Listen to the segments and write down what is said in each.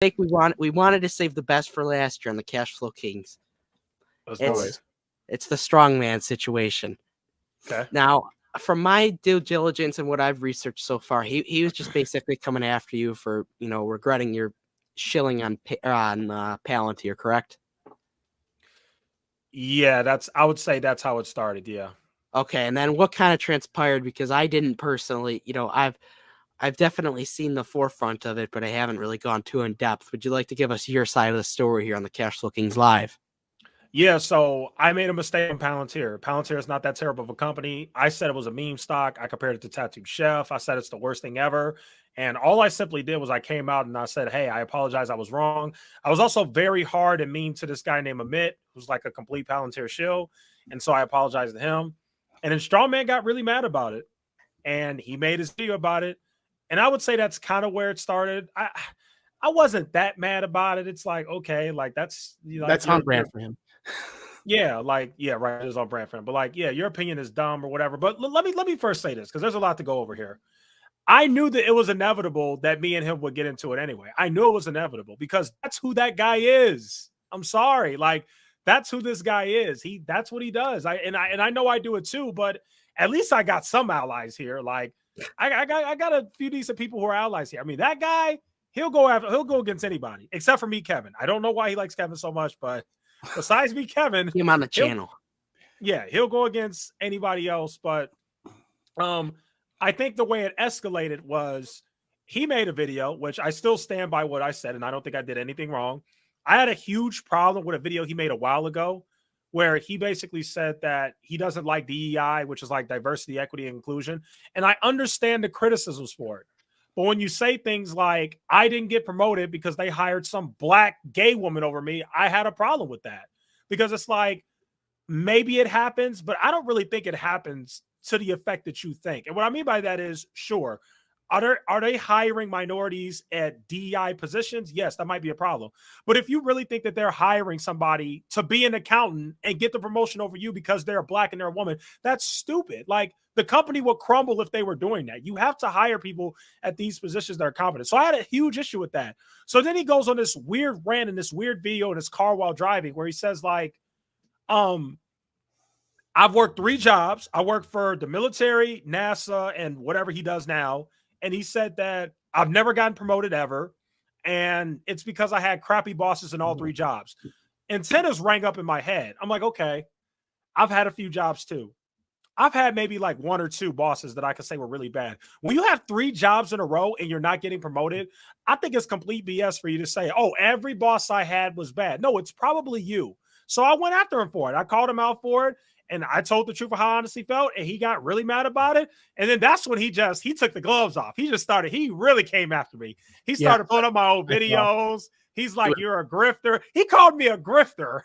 think we wanted to save the best for last year on the Cash Flow Kings. It's the StrongMan situation. Okay. Now, from my due diligence and what I've researched so far, he was just basically coming after you for regretting your shilling on Palantir, correct? Yeah, I would say that's how it started. Yeah. Okay, and then what kind of transpired? Because I didn't personally, I've definitely seen the forefront of it, but I haven't really gone too in depth. Would you like to give us your side of the story here on the Cash Flow Kings Live? Yeah, so I made a mistake on Palantir. Palantir is not that terrible of a company. I said it was a meme stock. I compared it to Tattooed Chef. I said it's the worst thing ever. And all I simply did was I came out and I said, hey, I apologize. I was wrong. I was also very hard and mean to this guy named Amit, who's like a complete Palantir shill. And so I apologized to him. And then StrongMan got really mad about it. And he made his video about it. And I would say that's kind of where it started. I wasn't that mad about it. It's like, okay, like that's on brand for him. Yeah, right. It is on brand for him. But like, yeah, your opinion is dumb or whatever. But let me first say this, because there's a lot to go over here. I knew that it was inevitable that me and him would get into it anyway. I knew it was inevitable because that's who that guy is. I'm sorry. Like, that's who this guy is. That's what he does. I know I do it too, but at least I got some allies here. Like, I got a few decent people who are allies here. I mean, that guy, he'll go against anybody except for me, Kevin. I don't know why he likes Kevin so much, but besides me, Kevin, him on the channel. He'll go against anybody else. But I think the way it escalated was he made a video, which I still stand by what I said, and I don't think I did anything wrong. I had a huge problem with a video he made a while ago where he basically said that he doesn't like DEI, which is like diversity, equity, and inclusion. And I understand the criticisms for it. But when you say things like, I didn't get promoted because they hired some black gay woman over me, I had a problem with that. Because it's like, maybe it happens, but I don't really think it happens to the effect that you think. And what I mean by that is, sure, are they hiring minorities at DEI positions? Yes, that might be a problem. But if you really think that they're hiring somebody to be an accountant and get the promotion over you because they're black and they're a woman, that's stupid. Like, the company would crumble if they were doing that. You have to hire people at these positions that are competent. So I had a huge issue with that. So then he goes on this weird rant in this weird video in his car while driving where he says like, I've worked 3 jobs. I work for the military, NASA, and whatever he does now. And he said that I've never gotten promoted ever. And it's because I had crappy bosses in all 3 jobs. Antennas rang up in my head. I'm like, okay, I've had a few jobs too. I've had maybe like 1 or 2 bosses that I could say were really bad. When you have 3 jobs in a row and you're not getting promoted, I think it's complete BS for you to say, oh, every boss I had was bad. No, it's probably you. So I went after him for it. I called him out for it. And I told the truth of how I honestly felt, and he got really mad about it. And then that's when he took the gloves off. He really came after me. He started pulling up my old videos. He's like, you're a grifter. He called me a grifter,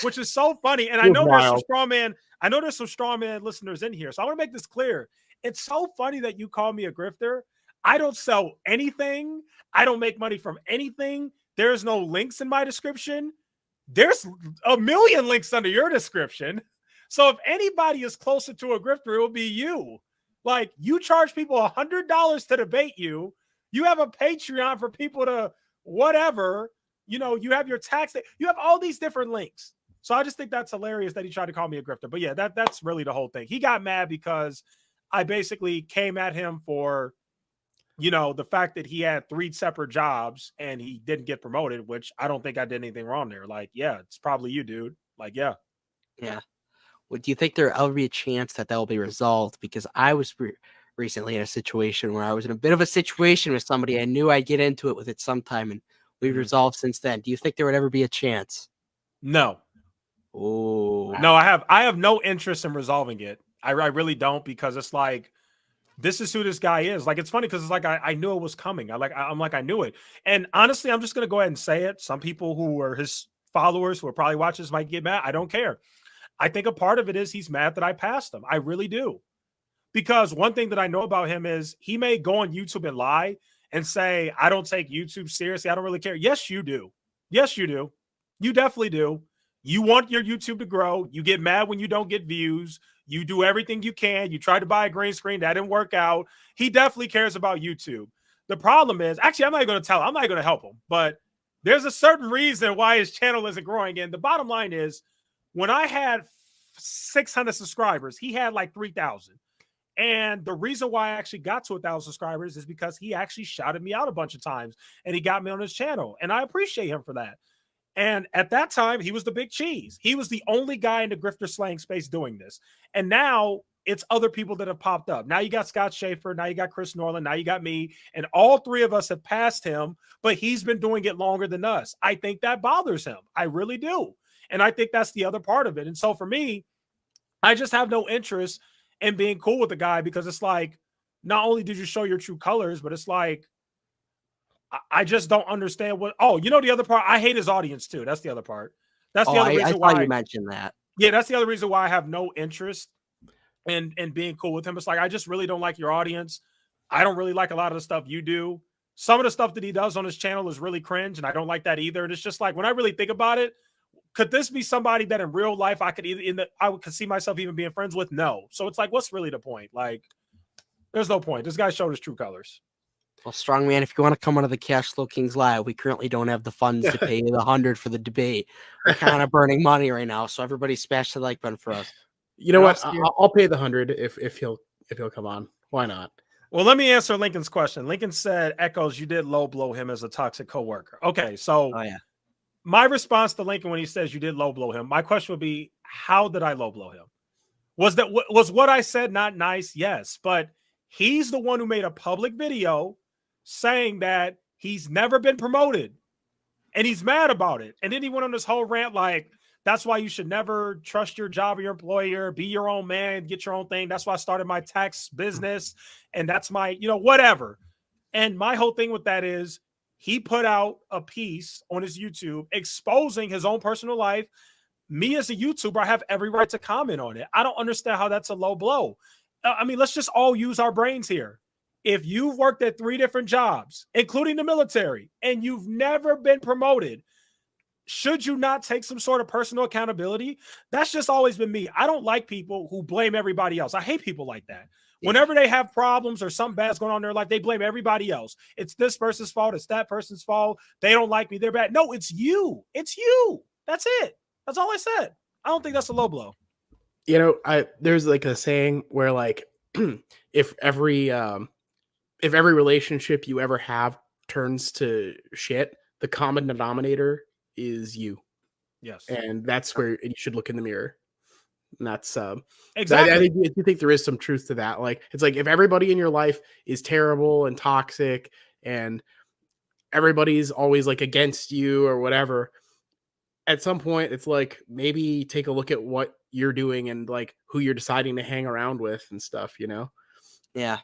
which is so funny. And I know there's some StrongMan listeners in here. So I want to make this clear. It's so funny that you call me a grifter. I don't sell anything. I don't make money from anything. There's no links in my description. There's a million links under your description. So if anybody is closer to a grifter, it will be you. Like, you charge people $100 to debate you. You have a Patreon for people to whatever. You have your tax. You have all these different links. So I just think that's hilarious that he tried to call me a grifter. But yeah, that's really the whole thing. He got mad because I basically came at him for the fact that he had 3 separate jobs and he didn't get promoted, which I don't think I did anything wrong there. Like, yeah, it's probably you, dude. Like, yeah. Yeah. Well, do you think there'll ever be a chance that will be resolved? Because I was recently in a situation where I was in a bit of a situation with somebody. I knew I'd get into it with it sometime, and we've resolved since then. Do you think there would ever be a chance? No. Oh. No, I have no interest in resolving it. I really don't, because it's like, this is who this guy is. Like, it's funny because it's like I knew it was coming. I knew it. And honestly, I'm just gonna go ahead and say it. Some people who are his followers who are probably watching this might get mad. I don't care. I think a part of it is he's mad that I passed him. I really do. Because one thing that I know about him is he may go on YouTube and lie and say, I don't take YouTube seriously. I don't really care. Yes, you do. Yes, you do. You definitely do. You want your YouTube to grow. You get mad when you don't get views. You do everything you can. You tried to buy a green screen. That didn't work out. He definitely cares about YouTube. The problem is, actually, I'm not going to tell him. I'm not going to help him. But there's a certain reason why his channel isn't growing. And the bottom line is, when I had 600 subscribers, he had like 3,000. And the reason why I actually got to 1,000 subscribers is because he actually shouted me out a bunch of times and he got me on his channel. And I appreciate him for that. And at that time, he was the big cheese. He was the only guy in the grifter slang space doing this. And now it's other people that have popped up. Now you got Scott Schaefer. Now you got Chris Norland. Now you got me. And all three of us have passed him, but he's been doing it longer than us. I think that bothers him. I really do. And I think that's the other part of it. And so for me, I just have no interest in being cool with the guy, because it's like, not only did you show your true colors, but it's like, I just don't understand what. Oh, you know, the other part, I hate his audience too. That's the other part. That's the other reason why you mentioned that. Yeah, that's the other reason why I have no interest in being cool with him. It's like, I just really don't like your audience. I don't really like a lot of the stuff you do. Some of the stuff that he does on his channel is really cringe, and I don't like that either. And it's just like, when I really think about it, could this be somebody that in real life I could could see myself even being friends with? No. So it's like, what's really the point? Like, there's no point. This guy showed his true colors. Well, StrongMan, if you want to come onto the Cash Flow Kings Live, we currently don't have the funds to pay the 100 for the debate. We're kind of burning money right now, so everybody smash the like button for us. You know what? I'll pay the 100 if he'll come on. Why not? Well, let me answer Lincoln's question. Lincoln said, Echoes, you did low blow him as a toxic coworker. Okay, so my response to Lincoln when he says you did low blow him, my question would be, how did I low blow him? Was what I said not nice? Yes, but he's the one who made a public video saying that he's never been promoted and he's mad about it. And then he went on this whole rant like, that's why you should never trust your job or your employer, be your own man, get your own thing. That's why I started my tax business. And that's my, whatever. And my whole thing with that is, he put out a piece on his YouTube exposing his own personal life. Me as a YouTuber, I have every right to comment on it. I don't understand how that's a low blow. I mean, let's just all use our brains here. If you've worked at 3 different jobs, including the military, and you've never been promoted, should you not take some sort of personal accountability? That's just always been me. I don't like people who blame everybody else. I hate people like that. Whenever they have problems or something bad's going on in their life, they blame everybody else. It's this person's fault. It's that person's fault. They don't like me. They're bad. No, it's you. It's you. That's it. That's all I said. I don't think that's a low blow. You know, there's like a saying where like, if every relationship you ever have turns to shit, the common denominator is you. Yes. And that's where you should look in the mirror. And that's exactly. I think there is some truth to that. Like, it's like, if everybody in your life is terrible and toxic and everybody's always like against you or whatever, at some point it's like, maybe take a look at what you're doing and like who you're deciding to hang around with and stuff, you know? Yeah.